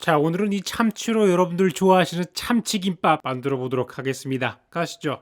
자, 오늘은 이 참치로 여러분들 좋아하시는 참치김밥 만들어 보도록 하겠습니다. 가시죠.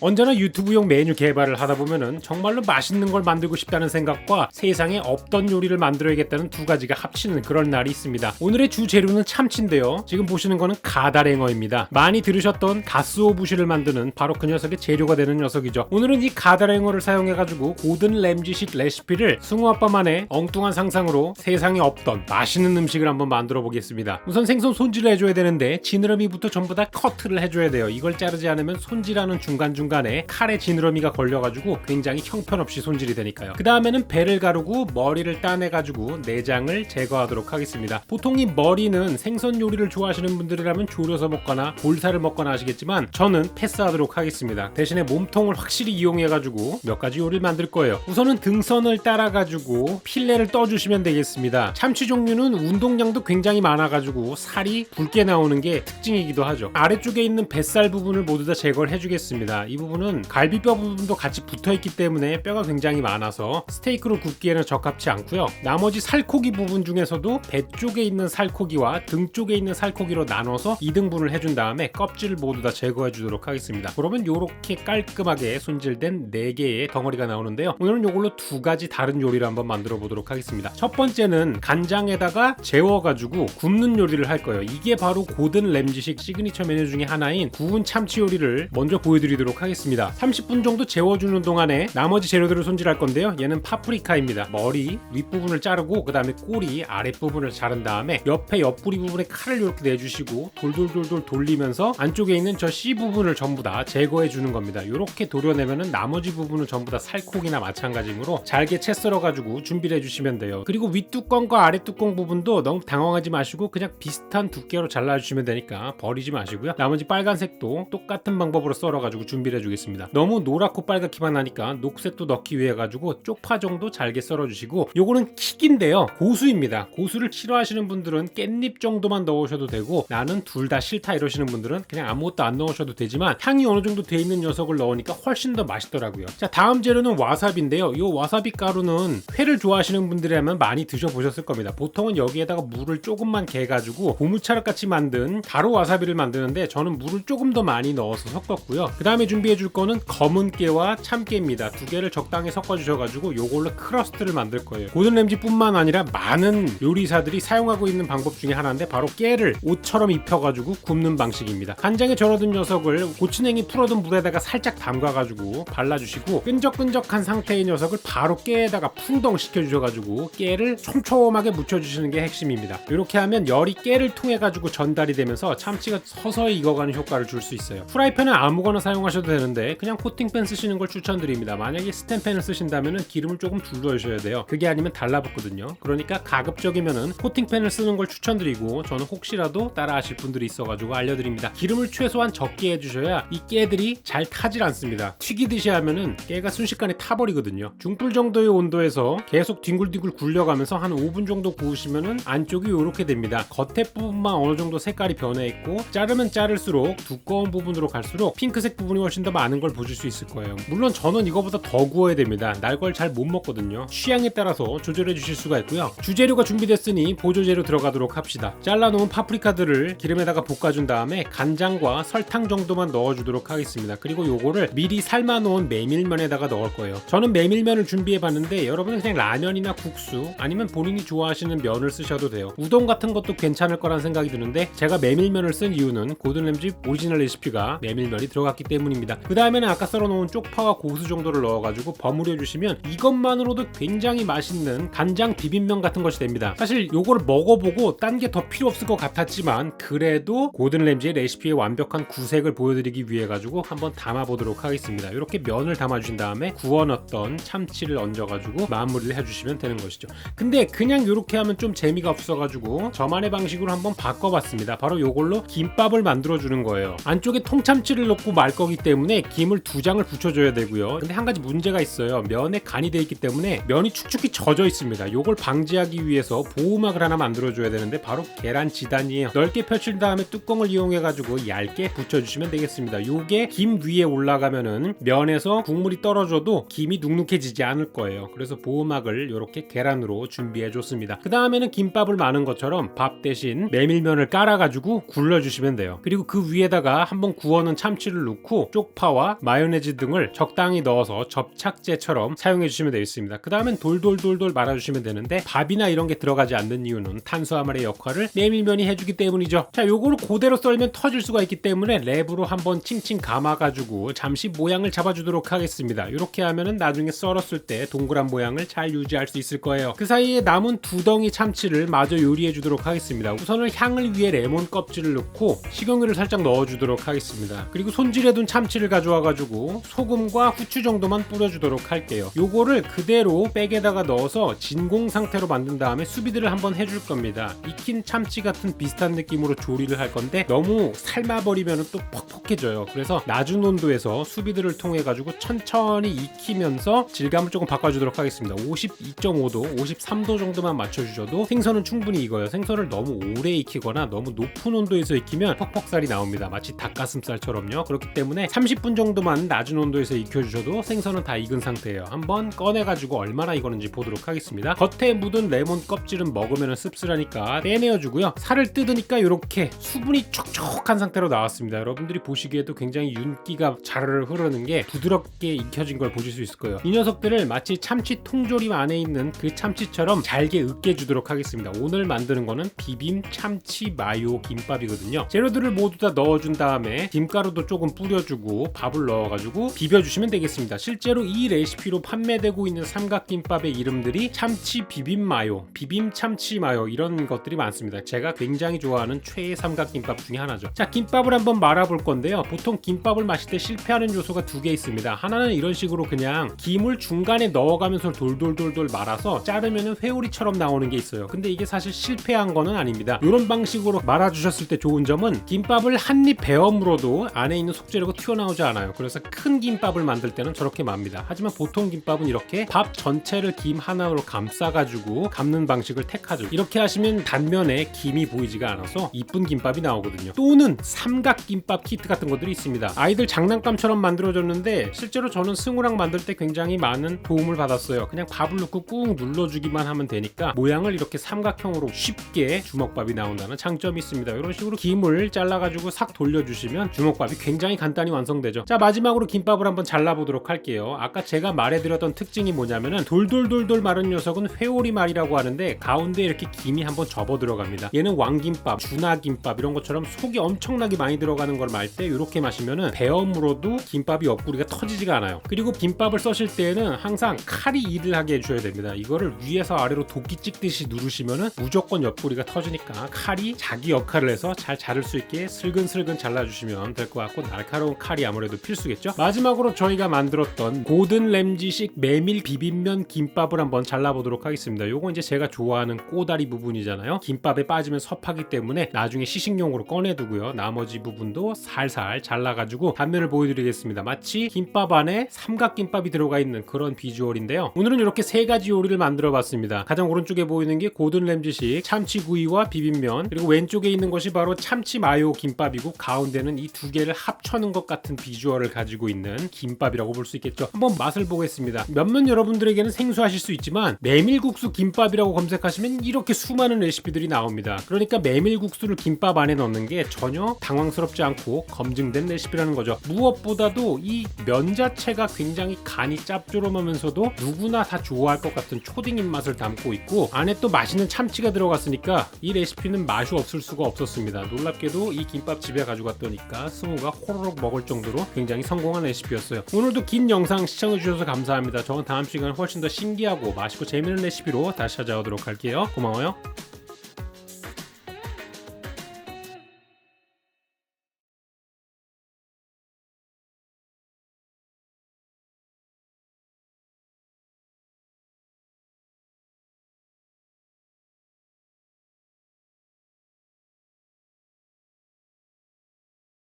언제나 유튜브용 메뉴 개발을 하다 보면은 정말로 맛있는 걸 만들고 싶다는 생각과 세상에 없던 요리를 만들어야겠다는 두 가지가 합치는 그런 날이 있습니다. 오늘의 주 재료는 참치인데요. 지금 보시는 거는 가다랭어입니다. 많이 들으셨던 가스오부시를 만드는 바로 그 녀석의 재료가 되는 녀석이죠. 오늘은 이 가다랭어를 사용해가지고 고든 램지식 레시피를 승우아빠만의 엉뚱한 상상으로 세상에 없던 맛있는 음식을 한번 만들어 보겠습니다. 우선 생선 손질을 해줘야 되는데 지느러미부터 전부 다 커트를 해줘야 돼요. 이걸 자르지 않으면 손질하는 중간중간에 칼에 지느러미가 걸려가지고 굉장히 형편없이 손질이 되니까요. 그 다음에는 배를 가르고 머리를 따내가지고 내장을 제거하도록 하겠습니다. 보통 이 머리는 생선 요리를 좋아하시는 분들이라면 졸여서 먹거나 볼살을 먹거나 하시겠지만 저는 패스하도록 하겠습니다. 대신에 몸통을 확실히 이용해가지고 몇 가지 요리를 만들 거예요. 우선은 등선을 따라가지고 필레를 떠주시면 되겠습니다. 참치 종류는 운동량도 굉장히 많아가지고 살이 붉게 나오는 게 특징이기도 하죠. 아래쪽에 있는 뱃살 부분을 모두 다 제거를 해주겠습니다. 이 부분은 갈비뼈 부분도 같이 붙어있기 때문에 뼈가 굉장히 많아서 스테이크로 굽기에는 적합치 않고요. 나머지 살코기 부분 중에서도 배 쪽에 있는 살코기와 등 쪽에 있는 살코기로 나눠서 2등분을 해준 다음에 껍질을 모두 다 제거해 주도록 하겠습니다. 그러면 이렇게 깔끔하게 손질된 4개의 덩어리가 나오는데요. 오늘은 이걸로 두 가지 다른 요리를 한번 만들어 보도록 하겠습니다. 첫 번째는 간장에다가 재워가지고 굽는 요리를 할 거예요. 이게 바로 고든 램지식 시그니처 메뉴 중에 하나인 구운 참치 요리를 먼저 보여드리도록 하겠습니다. 30분 정도 재워주는 동안에 나머지 재료들을 손질할 건데요. 얘는 파프리카입니다. 머리 윗부분을 자르고 그 다음에 꼬리 아랫부분을 자른 다음에 옆에 옆구리 부분에 칼을 이렇게 내주시고 돌돌돌돌 돌리면서 안쪽에 있는 저 씨 부분을 전부 다 제거해 주는 겁니다. 이렇게 도려내면은 나머지 부분은 전부 다 살코기나 마찬가지로 잘게 채 썰어 가지고 준비를 해주시면 돼요. 그리고 윗뚜껑과 아랫뚜껑 부분도 너무 당황하지 마시고 그냥 비슷한 두께로 잘라주시면 되니까 버리지 마시고요. 나머지 빨간색도 똑같은 방법으로 썰어 가지고 준비를 해주겠습니다. 너무 노랗고 빨갛기만 하니까 녹색도 넣기 위해 가지고 쪽파 정도 잘게 썰어주시고 요거는 킥인데요. 고수입니다. 고수를 싫어하시는 분들은 깻잎 정도만 넣으셔도 되고 나는 둘 다 싫다 이러시는 분들은 그냥 아무것도 안 넣으셔도 되지만 향이 어느 정도 돼 있는 녀석을 넣으니까 훨씬 더 맛있더라고요. 자, 다음 재료는 와사비인데요. 이 와사비 가루는 회를 좋아하시는 분들이라면 많이 드셔보셨을 겁니다. 보통은 여기에다가 물을 조금만 개가지고 고무차를 같이 만든 가루 와사비를 만드는데 저는 물을 조금 더 많이 넣어서 섞었고요. 그 다음에 준비해 줄 거는 검은 깨와 참깨입니다. 두 개를 적당히 섞어 주셔가지고 요걸로 크러스트를 만들 거예요. 고든 램지 뿐만 아니라 많은 요리사들이 사용하고 있는 방법 중에 하나인데 바로 깨를 옷처럼 입혀가지고 굽는 방식입니다. 간장에 절여둔 녀석을 고추냉이 풀어둔 물에다가 살짝 담가가지고 발라주시고 끈적끈적한 상태의 녀석을 바로 깨에다가 풍덩 시켜주셔가지고 깨를 촘촘하게 묻혀주시는 게 핵심입니다. 이렇게 하면 열이 깨를 통해가지고 전달이 되면서 참치가 서서히 익어가는 효과를 줄 수 있어요. 프라이팬은 아무거나 사용하셔도 되는데 그냥 코팅팬 쓰시는 걸 추천드립니다. 만약에 스텐팬을 쓰신다면 기름을 조금 둘러주셔야 돼요. 그게 아니면 달라붙거든요. 그러니까 가급적이면 코팅팬을 쓰는 걸 추천드리고 저는 혹시라도 따라 하실 분들이 있어가지고 알려드립니다. 기름을 최소한 적게 해주셔야 이 깨들이 잘 타질 않습니다. 튀기듯이 하면은 깨가 순식간에 타버리거든요. 중불 정도의 온도에서 계속 뒹굴뒹굴 굴려가면서 한 5분 정도 구우시면은 안쪽이 이렇게 됩니다. 겉에 부분만 어느 정도 색깔이 변해 있고 자르면 자를수록 두꺼운 부분으로 갈수록 핑크색 부분이 훨씬 더 많은 걸 보실 수 있을 거예요. 물론 저는 이거보다 더 구워야 됩니다. 날 걸 잘 못 먹거든요. 취향에 따라서 조절해 주실 수가 있고요. 주재료가 준비됐으니 보조재료 들어가도록 합시다. 잘라놓은 파프리카들을 기름에다가 볶아준 다음에 간장과 설탕 정도만 넣어주도록 하겠습니다. 그리고 요거를 미리 삶아놓은 메밀면에다가 넣을 거예요. 저는 메밀면을 준비해봤는데 여러분은 그냥 라면이나 국수 아니면 본인이 좋아하시는 면을 쓰셔도 돼요. 우동 같은 것도 괜찮을 거란 생각이 드는데 제가 메밀면을 쓴 이유는 고든 램지 오리지널 레시피가 메밀면이 들어갔기 때문입니다. 그 다음에는 아까 썰어놓은 쪽파와 고수 정도를 넣어가지고 버무려 주시면 이것만으로도 굉장히 맛있는 간장 비빔면 같은 것이 됩니다. 사실 요거를 먹어보고 딴 게 더 필요 없을 것 같았지만 그래도 고든 램지의 레시피의 완벽한 구색을 보여드리기 위해 가지고 한번 담아보도록 하겠습니다. 이렇게 면을 담아주신 다음에 구워놨던 참치를 얹어가지고 마무리를 해주시면 되는 것이죠. 근데 그냥 이렇게 하면 좀 재미가 없어가지고 저만의 방식으로 한번 바꿔봤습니다. 바로 요걸로 김밥을 만들어주는 거예요. 안쪽에 통참치를 넣고 말 거기 때문에 때문에 김을 2장을 붙여줘야 되고요. 근데 한 가지 문제가 있어요. 면에 간이 돼 있기 때문에 면이 축축히 젖어 있습니다. 요걸 방지하기 위해서 보호막을 하나 만들어줘야 되는데 바로 계란 지단이에요. 넓게 펼친 다음에 뚜껑을 이용해가지고 얇게 붙여주시면 되겠습니다. 요게 김 위에 올라가면은 면에서 국물이 떨어져도 김이 눅눅해지지 않을 거예요. 그래서 보호막을 이렇게 계란으로 준비해줬습니다. 그 다음에는 김밥을 마는 것처럼 밥 대신 메밀면을 깔아가지고 굴려주시면 돼요. 그리고 그 위에다가 한번 구워놓은 참치를 넣고 쪽파와 마요네즈 등을 적당히 넣어서 접착제처럼 사용해주시면 되겠습니다. 그 다음엔 돌돌돌돌 말아주시면 되는데 밥이나 이런 게 들어가지 않는 이유는 탄수화물의 역할을 메밀면이 해주기 때문이죠. 자, 요거를 그대로 썰면 터질 수가 있기 때문에 랩으로 한번 칭칭 감아가지고 잠시 모양을 잡아주도록 하겠습니다. 이렇게 하면은 나중에 썰었을 때 동그란 모양을 잘 유지할 수 있을 거예요. 그 사이에 남은 2덩이 참치를 마저 요리해 주도록 하겠습니다. 우선은 향을 위해 레몬 껍질을 넣고 식용유를 살짝 넣어주도록 하겠습니다. 그리고 손질해둔 참치를 가져와가지고 소금과 후추 정도만 뿌려주도록 할게요. 요거를 그대로 백에다가 넣어서 진공 상태로 만든 다음에 수비드를 한번 해줄 겁니다. 익힌 참치 같은 비슷한 느낌으로 조리를 할 건데 너무 삶아버리면 또 퍽퍽해져요. 그래서 낮은 온도에서 수비드를 통해 가지고 천천히 익히면서 질감을 조금 바꿔주도록 하겠습니다. 52.5도, 53도 정도만 맞춰주셔도 생선은 충분히 익어요. 생선을 너무 오래 익히거나 너무 높은 온도에서 익히면 퍽퍽살이 나옵니다. 마치 닭가슴살처럼요. 그렇기 때문에 30분 정도만 낮은 온도에서 익혀주셔도 생선은 다 익은 상태예요. 한번 꺼내가지고 얼마나 익었는지 보도록 하겠습니다. 겉에 묻은 레몬 껍질은 먹으면 씁쓸하니까 떼내어주고요. 살을 뜯으니까 이렇게 수분이 촉촉한 상태로 나왔습니다. 여러분들이 보시기에도 굉장히 윤기가 자르르 흐르는 게 부드럽게 익혀진 걸 보실 수 있을 거예요. 이 녀석들을 마치 참치 통조림 안에 있는 그 참치처럼 잘게 으깨주도록 하겠습니다. 오늘 만드는 거는 비빔 참치 마요 김밥이거든요. 재료들을 모두 다 넣어준 다음에 김가루도 조금 뿌려주고 밥을 넣어가지고 비벼주시면 되겠습니다. 실제로 이 레시피로 판매되고 있는 삼각김밥의 이름들이 참치 비빔 마요, 비빔 참치 마요 이런 것들이 많습니다. 제가 굉장히 좋아하는 최애 삼각김밥 중에 하나죠. 자, 김밥을 한번 말아볼 건데요. 보통 김밥을 마실 때 실패하는 요소가 2개 있습니다. 하나는 이런 식으로 그냥 김을 중간에 넣어가면서 돌돌돌돌 말아서 자르면 회오리처럼 나오는 게 있어요. 근데 이게 사실 실패한 거는 아닙니다. 이런 방식으로 말아주셨을 때 좋은 점은 김밥을 한 입 베어 물어도 안에 있는 속재료가 튀어나오지 않아요. 그래서 큰 김밥을 만들 때는 저렇게 맙니다. 하지만 보통 김밥은 이렇게 밥 전체를 김 하나로 감싸가지고 감는 방식을 택하죠. 이렇게 하시면 단면에 김이 보이지가 않아서 이쁜 김밥이 나오거든요. 또는 삼각김밥 키트 같은 것들이 있습니다. 아이들 장난감처럼 만들어졌는데 실제로 저는 승우랑 만들 때 굉장히 많은 도움을 받았어요. 그냥 밥을 넣고 꾹 눌러주기만 하면 되니까 모양을 이렇게 삼각형으로 쉽게 주먹밥이 나온다는 장점이 있습니다. 이런 식으로 김을 잘라가지고 싹 돌려주시면 주먹밥이 굉장히 간단히 완성되죠. 자, 마지막으로 김밥을 한번 잘라보도록 할게요. 아까 제가 말해드렸던 특징이 뭐냐면은 돌돌돌돌 마른 녀석은 회오리말이라고 하는데 가운데 이렇게 김이 한번 접어 들어갑니다. 얘는 왕김밥, 준하김밥 이런 것처럼 속이 엄청나게 많이 들어가는 걸 말 때 이렇게 마시면은 베어 물어도 김밥이 옆구리가 터지지가 않아요. 그리고 김밥을 써실 때에는 항상 칼이 일을 하게 해주셔야 됩니다. 이거를 위에서 아래로 도끼 찍듯이 누르시면은 무조건 옆구리가 터지니까 칼이 자기 역할을 해서 잘 자를 수 있게 슬근슬근 잘라주시면 될 것 같고, 날카로운 칼이 아무래도 필수겠죠. 마지막으로 저희가 만들었던 고든 램지식 메밀 비빔면 김밥을 한번 잘라보도록 하겠습니다. 요거 이제 제가 좋아하는 꼬다리 부분이잖아요. 김밥에 빠지면 섭하기 때문에 나중에 시식용으로 꺼내두고요. 나머지 부분도 살살 잘라가지고 단면을 보여드리겠습니다. 마치 김밥 안에 삼각김밥이 들어가 있는 그런 비주얼인데요. 오늘은 이렇게 3가지 요리를 만들어봤습니다. 가장 오른쪽에 보이는 게 고든 램지식 참치구이와 비빔면, 그리고 왼쪽에 있는 것이 바로 참치 마요 김밥이고, 가운데는 이 2개를 합쳐놓은 것 같은 비주얼을 가지고 있는 김밥이라고 볼 수 있겠죠. 한번 맛을 보겠습니다. 몇몇 여러분들에게는 생소하실 수 있지만 메밀국수 김밥이라고 검색하시면 이렇게 수많은 레시피들이 나옵니다. 그러니까 메밀국수를 김밥 안에 넣는 게 전혀 당황스럽지 않고 검증된 레시피라는 거죠. 무엇보다도 이 면 자체가 굉장히 간이 짭조름하면서도 누구나 다 좋아할 것 같은 초딩 입맛을 담고 있고, 안에 또 맛있는 참치가 들어갔으니까 이 레시피는 맛이 없을 수가 없었습니다. 놀랍게도 이 김밥 집에 가져갔더니까 승우가 호로록 먹을 정도로 굉장히 성공한 레시피였어요. 오늘도 긴 영상 시청해주셔서 감사합니다. 저는 다음 시간에 훨씬 더 신기하고 맛있고 재미있는 레시피로 다시 찾아오도록 할게요. 고마워요.